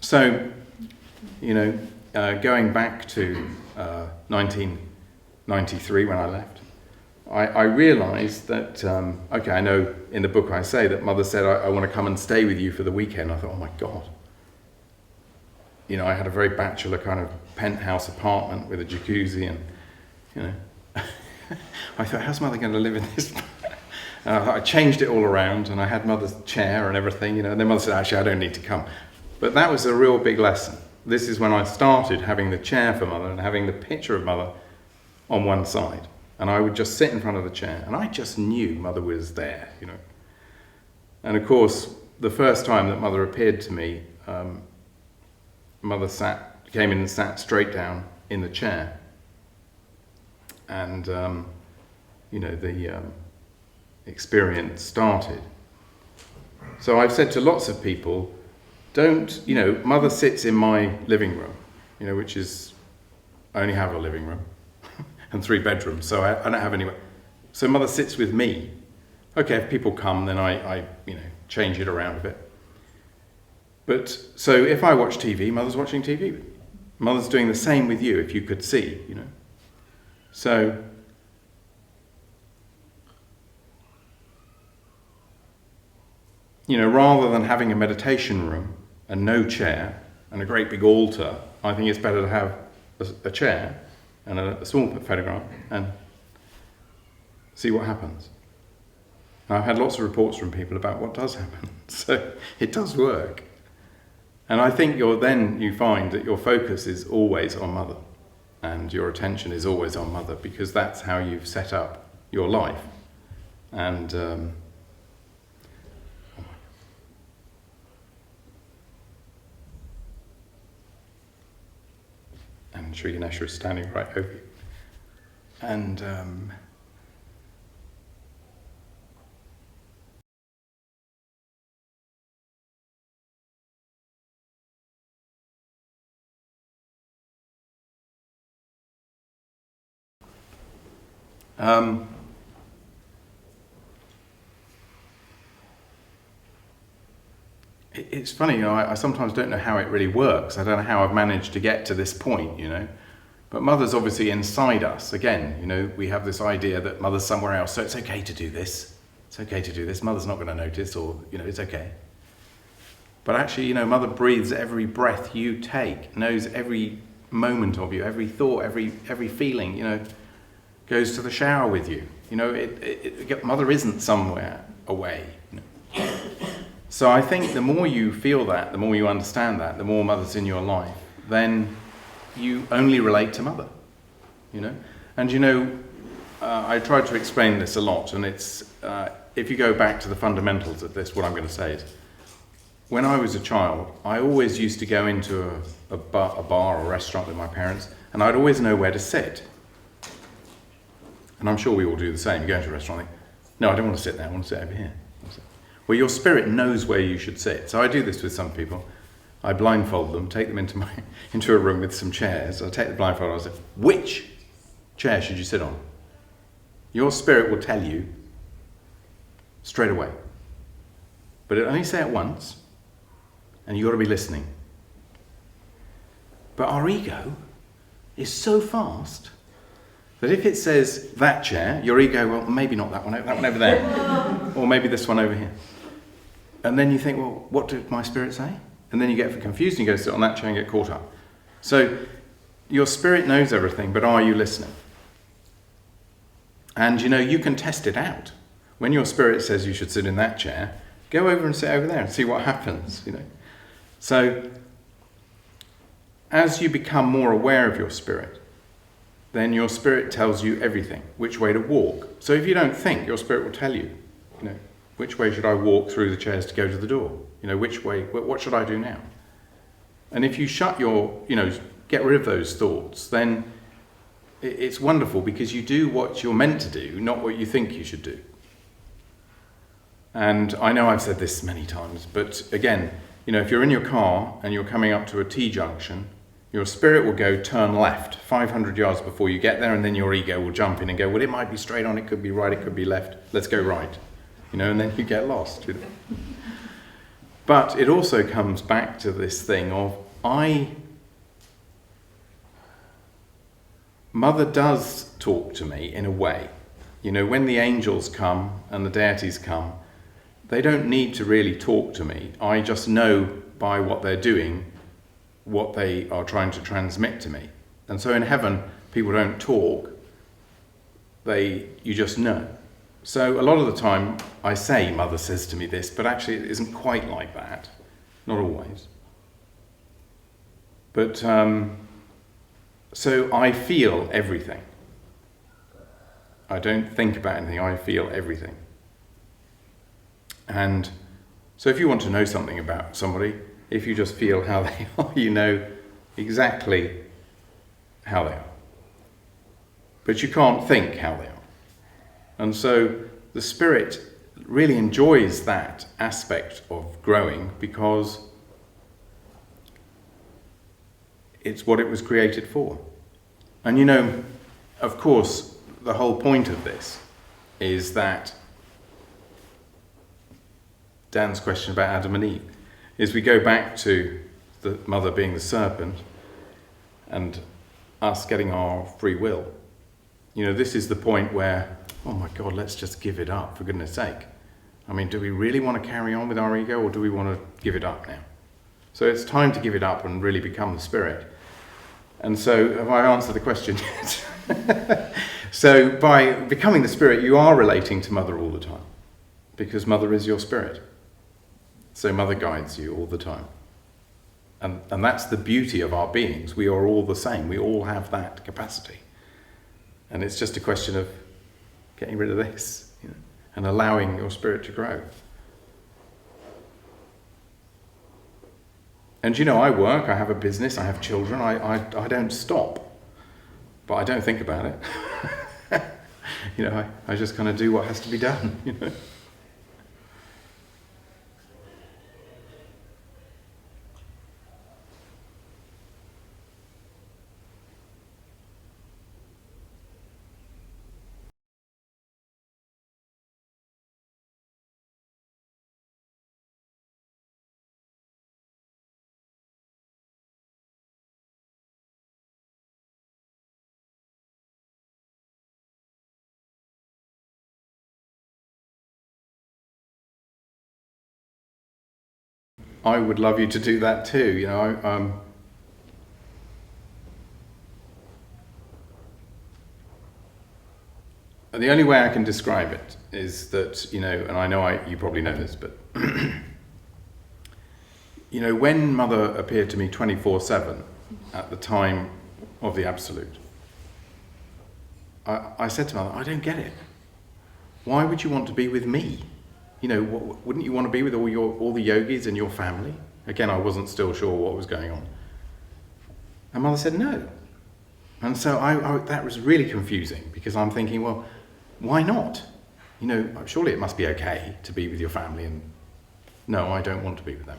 So, going back to 1993 when I left, I realised that, okay, I know in the book I say that Mother said, I want to come and stay with you for the weekend. I thought, oh my God. I had a very bachelor kind of penthouse apartment with a jacuzzi and, I thought, how's Mother going to live in this? And I changed it all around and I had Mother's chair and everything, and then Mother said, actually, I don't need to come. But that was a real big lesson. This is when I started having the chair for Mother and having the picture of Mother on one side. And I would just sit in front of the chair and I just knew Mother was there, And of course, the first time that Mother appeared to me, Mother came in and sat straight down in the chair. And, the experience started. So I've said to lots of people, Mother sits in my living room, which is, I only have a living room and 3 bedrooms, so I don't have anywhere. So Mother sits with me. Okay, if people come, then I change it around a bit. But, so if I watch TV, Mother's watching TV. Mother's doing the same with you, if you could see, So, rather than having a meditation room and no chair and a great big altar, I think it's better to have a chair and a small photograph and see what happens. I've had lots of reports from people about what does happen, so it does work. And I think you find that your focus is always on Mother and your attention is always on Mother because that's how you've set up your life. And Sri Ganesha is standing right over you. And it's funny, I sometimes don't know how it really works. I don't know how I've managed to get to this point, But Mother's obviously inside us. Again, we have this idea that Mother's somewhere else, so it's okay to do this. It's okay to do this. Mother's not going to notice, or, it's okay. But actually, Mother breathes every breath you take, knows every moment of you, every thought, every feeling, goes to the shower with you. Mother isn't somewhere away. So I think the more you feel that, the more you understand that, the more Mother's in your life, then you only relate to Mother, And I tried to explain this a lot, and it's, if you go back to the fundamentals of this, what I'm going to say is, when I was a child, I always used to go into a bar or a restaurant with my parents, and I'd always know where to sit. And I'm sure we all do the same. You go into a restaurant and think, no, I don't want to sit there, I want to sit over here. Well, your spirit knows where you should sit. So I do this with some people. I blindfold them, take them into a room with some chairs. I take the blindfold and I say, which chair should you sit on? Your spirit will tell you straight away. But it only say it once, and you've got to be listening. But our ego is so fast that if it says that chair, your ego, well, maybe not that one over there, or maybe this one over here. And then you think, well, what did my spirit say? And then you get confused and you go sit on that chair and get caught up. So your spirit knows everything, but are you listening? And you can test it out. When your spirit says you should sit in that chair, go over and sit over there and see what happens, So as you become more aware of your spirit, then your spirit tells you everything, which way to walk. So if you don't think, your spirit will tell you, which way should I walk through the chairs to go to the door? Which way, what should I do now? And if you shut get rid of those thoughts, then it's wonderful because you do what you're meant to do, not what you think you should do. And I know I've said this many times, but again, if you're in your car and you're coming up to a T-junction, your spirit will go turn left 500 yards before you get there, and then your ego will jump in and go, well, it might be straight on, it could be right, it could be left, let's go right. And then you get lost. But it also comes back to this thing of Mother does talk to me in a way. You know, when the angels come and the deities come, they don't need to really talk to me. I just know by what they're doing what they are trying to transmit to me. And so in heaven, people don't talk. You just know. So a lot of the time I say, Mother says to me this, but actually it isn't quite like that. Not always. But so I feel everything. I don't think about anything, I feel everything. And so if you want to know something about somebody, if you just feel how they are, you know exactly how they are. But you can't think how they are. And so the spirit really enjoys that aspect of growing because it's what it was created for. And you know, of course, the whole point of this is that Dan's question about Adam and Eve is we go back to the mother being the serpent and us getting our free will. You know, this is the point where, oh my God, let's just give it up, for goodness sake. I mean, do we really want to carry on with our ego, or do we want to give it up now? So it's time to give it up and really become the spirit. And so, have I answered the question yet? So by becoming the spirit, you are relating to Mother all the time, because Mother is your spirit. So Mother guides you all the time. And that's the beauty of our beings. We are all the same. We all have that capacity. And it's just a question of getting rid of this, you know, and allowing your spirit to grow. And you know, I work, I have a business, I have children, I don't stop. But I don't think about it. You know, I just kind of do what has to be done, you know. I would love you to do that too, you know. The only way I can describe it is that, you know, and I know you probably know this, but you know, when Mother appeared to me 24/7 at the time of the Absolute, I said to Mother, I don't get it. Why would you want to be with me? You know, wouldn't you want to be with all the yogis and your family? Again, I wasn't still sure what was going on. And Mother said no. And so that was really confusing, because I'm thinking, well, why not? You know, surely it must be okay to be with your family, and no, I don't want to be with them.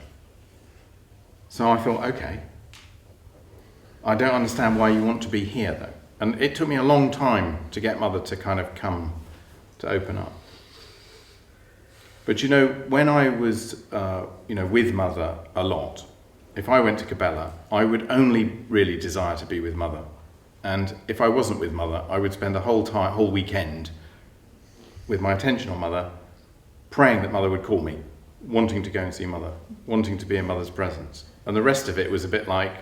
So I thought, okay, I don't understand why you want to be here though. And it took me a long time to get Mother to kind of come to open up. But you know, when I was, you know, with Mother a lot, if I went to Cabela, I would only really desire to be with Mother. And if I wasn't with Mother, I would spend a whole weekend with my attention on Mother, praying that Mother would call me, wanting to go and see Mother, wanting to be in Mother's presence. And the rest of it was a bit like,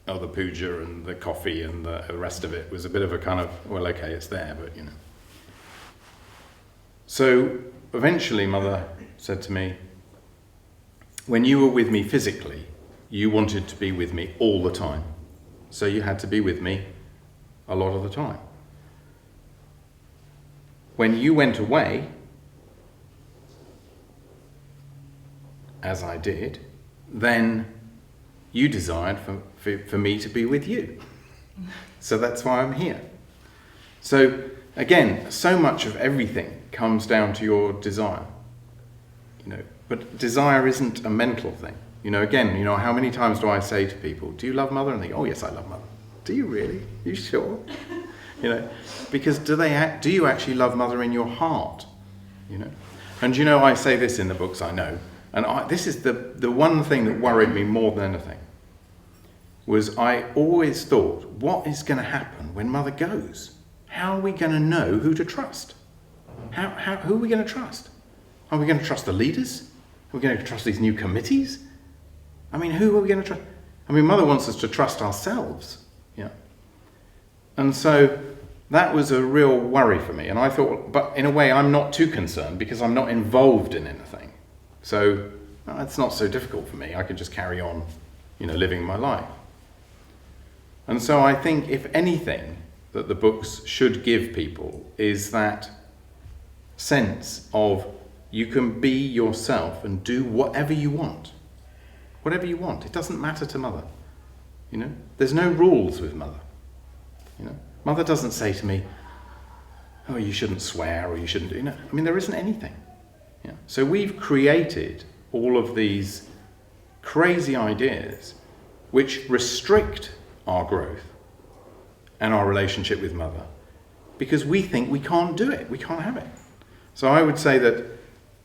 oh, the puja and the coffee and the rest of it was a bit of a kind of, well, okay, it's there, but you know. So eventually Mother said to me, when you were with me physically, you wanted to be with me all the time. So you had to be with me a lot of the time. When you went away, as I did, then you desired for me to be with you. So that's why I'm here. So again, so much of everything comes down to your desire. You know, but desire isn't a mental thing. You know, again, you know, how many times do I say to people, do you love Mother? And they go, oh yes, I love Mother. Do you really? You sure? You know, because do you actually love Mother in your heart? You know, and you know, I say this in the books, I know, And this is the one thing that worried me more than anything, was I always thought, what is going to happen when mother goes? How are we going to know who to trust? Who are we going to trust? Are we going to trust the leaders? Are we going to trust these new committees? I mean, who are we going to trust? I mean, mother wants us to trust ourselves. Yeah. And so that was a real worry for me. And I thought, but in a way, I'm not too concerned because I'm not involved in anything. So it's not so difficult for me. I can just carry on, living my life. And so I think, if anything, that the books should give people is that sense of you can be yourself and do whatever you want. Whatever you want. It doesn't matter to mother. There's no rules with mother. Mother doesn't say to me, oh, you shouldn't swear or you shouldn't do. I mean, there isn't anything. Yeah. So we've created all of these crazy ideas which restrict our growth and our relationship with mother because we think we can't do it, we can't have it. So I would say that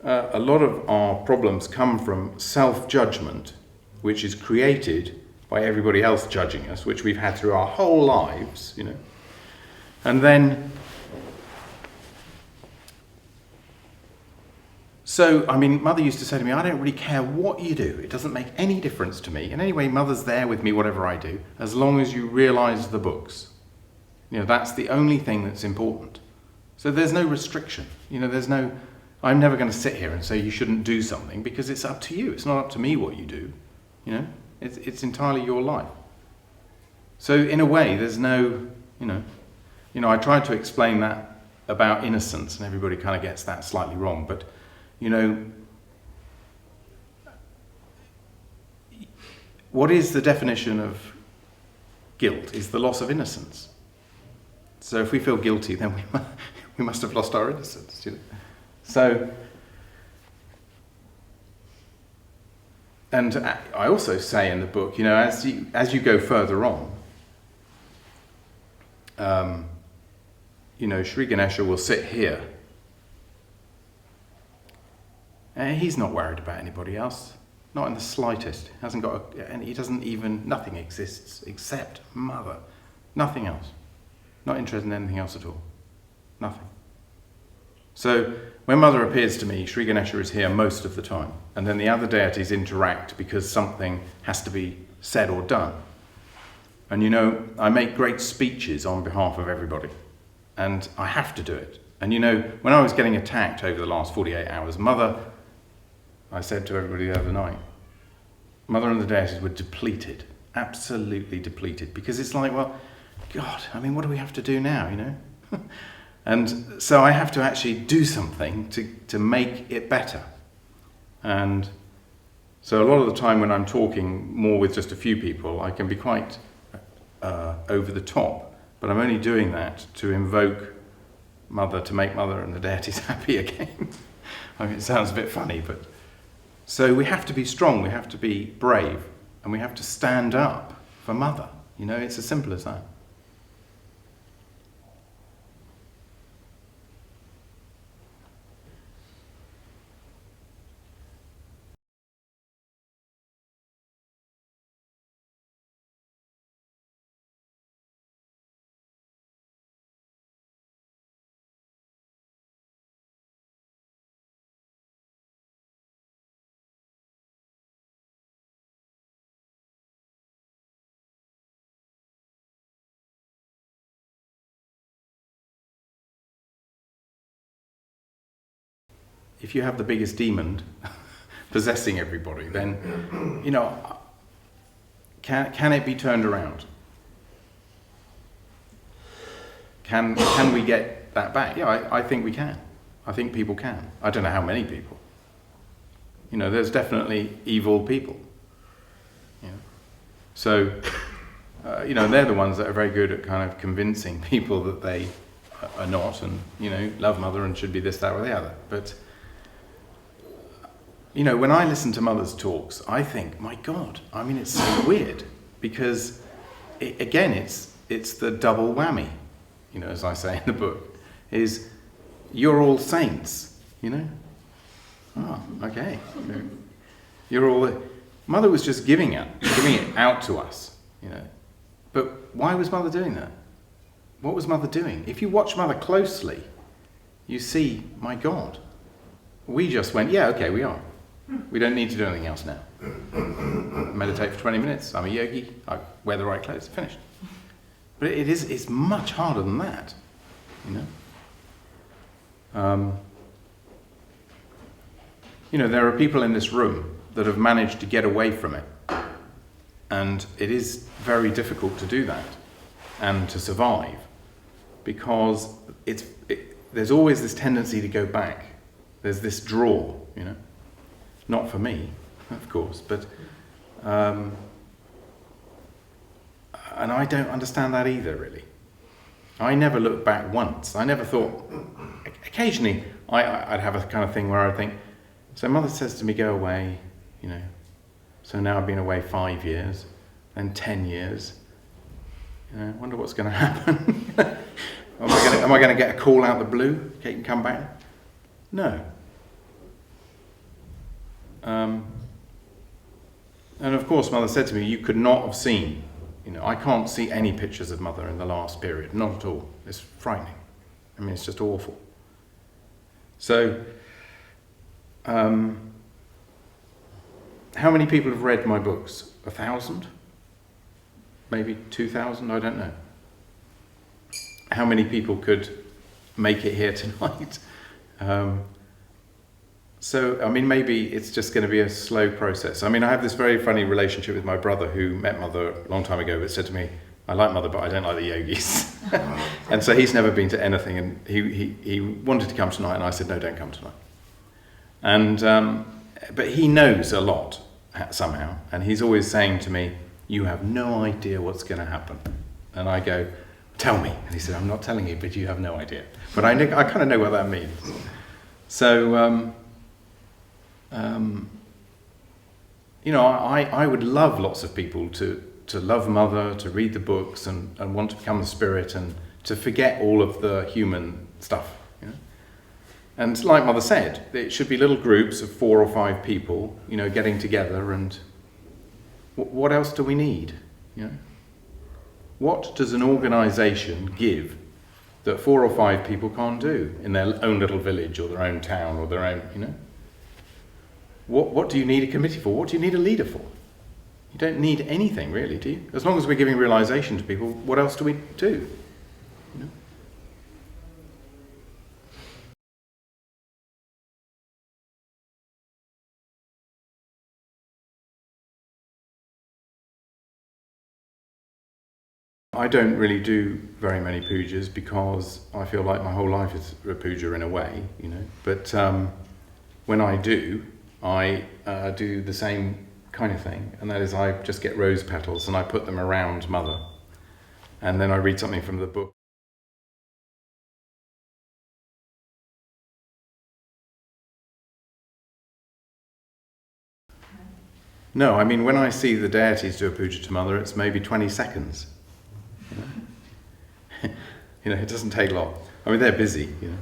a lot of our problems come from self-judgment, which is created by everybody else judging us, which we've had through our whole lives, And then, so, mother used to say to me, I don't really care what you do. It doesn't make any difference to me. And anyway, mother's there with me, whatever I do, as long as you realise the books. That's the only thing that's important. So there's no restriction. I'm never going to sit here and say you shouldn't do something because it's up to you. It's not up to me what you do. It's entirely your life. So in a way, there's no, I tried to explain that about innocence, and everybody kind of gets that slightly wrong. But, what is the definition of guilt? Is the loss of innocence. So if we feel guilty, then we must have lost our innocence. So, and I also say in the book, as you go further on, Sri Ganesha will sit here. And he's not worried about anybody else, not in the slightest. Nothing exists except mother. Nothing else. Not interested in anything else at all. Nothing. So when mother appears to me, Sri Ganesha is here most of the time. And then the other deities interact because something has to be said or done. And I make great speeches on behalf of everybody. And I have to do it. And when I was getting attacked over the last 48 hours, I said to everybody the other night, mother and the deities were depleted. Absolutely depleted. Because it's like, well, God, what do we have to do now, And so I have to actually do something to make it better. And so a lot of the time when I'm talking more with just a few people, I can be quite over the top, but I'm only doing that to invoke mother, to make mother and the deities happy again. It sounds a bit funny, but so we have to be strong, we have to be brave, and we have to stand up for mother. It's as simple as that. If you have the biggest demon possessing everybody, then, can it be turned around? Can we get that back? Yeah, I think we can. I think people can. I don't know how many people. There's definitely evil people. So, they're the ones that are very good at kind of convincing people that they are not and, love mother and should be this, that or the other. But when I listen to mother's talks, I think, my God, it's so weird because, it's the double whammy, as I say in the book, is you're all saints, Oh, okay. Mother was just giving it out to us, you know. But why was Mother doing that? What was Mother doing? If you watch Mother closely, you see, my God, we just went, yeah, okay, we are. We don't need to do anything else now. Meditate for 20 minutes, I'm a yogi, I wear the right clothes, finished. But it's much harder than that, you know. You know, there are people in this room that have managed to get away from it. And it is very difficult to do that and to survive, because there's always this tendency to go back. There's this draw, you know. Not for me, of course, but and I don't understand that either, really. I never looked back once. I never thought. Occasionally, I'd have a kind of thing where I'd think, so Mother says to me, go away, you know. So now I've been away 5 years, then 10 years. You know, I wonder what's going to happen. Am I going to get a call out of the blue? Kate can come back? No. And of course, Mother said to me, you could not have seen, you know, I can't see any pictures of Mother in the last period, not at all. It's frightening. I mean, it's just awful. So, how many people have read my books? 1,000? Maybe 2,000? I don't know. How many people could make it here tonight? So, I mean, maybe it's just going to be a slow process. I mean, I have this very funny relationship with my brother, who met Mother a long time ago, but said to me, I like Mother, but I don't like the yogis. And so he's never been to anything, and he wanted to come tonight, and I said, no, don't come tonight. And but he knows a lot, somehow, and he's always saying to me, you have no idea what's going to happen. And I go, tell me. And he said, I'm not telling you, but you have no idea. But I kind of know what that means. So, you know, I would love lots of people to love Mother, to read the books and want to become the spirit and to forget all of the human stuff, you know. And like Mother said, it should be little groups of 4 or 5 people, you know, getting together, and what else do we need, you know? What does an organisation give that 4 or 5 people can't do in their own little village or their own town or their own, you know? What do you need a committee for? What do you need a leader for? You don't need anything, really, do you? As long as we're giving realisation to people, what else do we do? You know? I don't really do very many pujas because I feel like my whole life is a puja in a way, you know. But when I do, I do the same kind of thing, and that is I just get rose petals and I put them around Mother, and then I read something from the book. No, I mean, when I see the deities do a puja to Mother, it's maybe 20 seconds. You know? You know, it doesn't take long. I mean, they're busy, you know.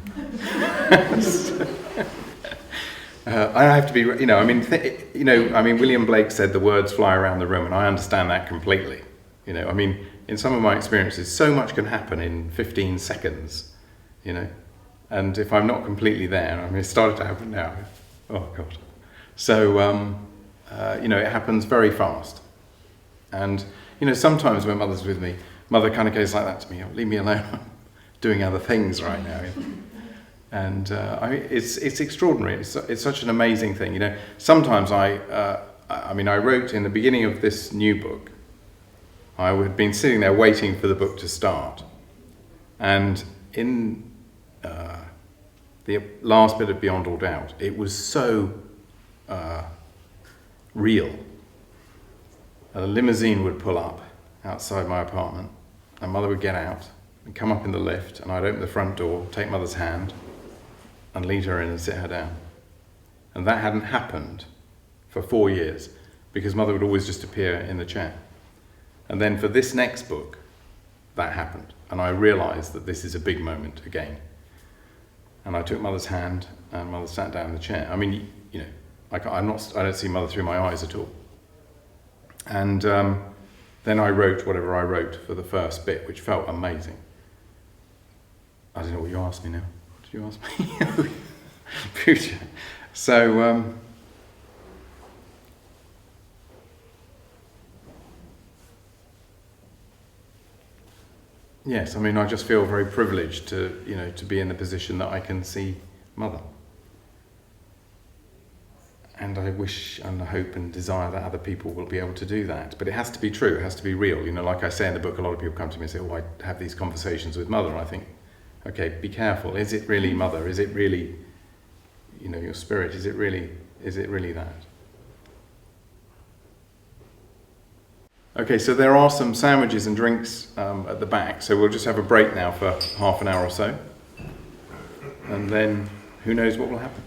I have to be, you know, I mean, William Blake said the words fly around the room, and I understand that completely. You know, I mean, in some of my experiences, so much can happen in 15 seconds, you know. And if I'm not completely there, I mean, it started to happen now. Oh, God. So, you know, it happens very fast. And, you know, sometimes when Mother's with me, Mother kind of goes like that to me, oh, leave me alone, I'm doing other things right now. And I mean, it's extraordinary. It's such an amazing thing, you know. Sometimes I wrote in the beginning of this new book, I had been sitting there waiting for the book to start. And in the last bit of Beyond All Doubt, it was so real. A limousine would pull up outside my apartment, and Mother would get out and come up in the lift, and I'd open the front door, take Mother's hand, and lead her in and sit her down. And that hadn't happened for 4 years, because Mother would always just appear in the chair. And then for this next book, that happened, and I realised that this is a big moment again. And I took Mother's hand, and Mother sat down in the chair. I mean, you know, I don't see mother through my eyes at all. And then I wrote whatever I wrote for the first bit, which felt amazing. I don't know what you asked me now. What did you ask me? Future. So, yes, I mean, I just feel very privileged to, you know, to be in the position that I can see mother. And I wish and hope and desire that other people will be able to do that. But it has to be true, it has to be real. You know, like I say in the book, a lot of people come to me and say, oh, I have these conversations with mother. And I think, okay, be careful. Is it really mother? Is it really, you know, your spirit? Is it really that? Okay, so there are some sandwiches and drinks at the back. So we'll just have a break now for half an hour or so. And then who knows what will happen.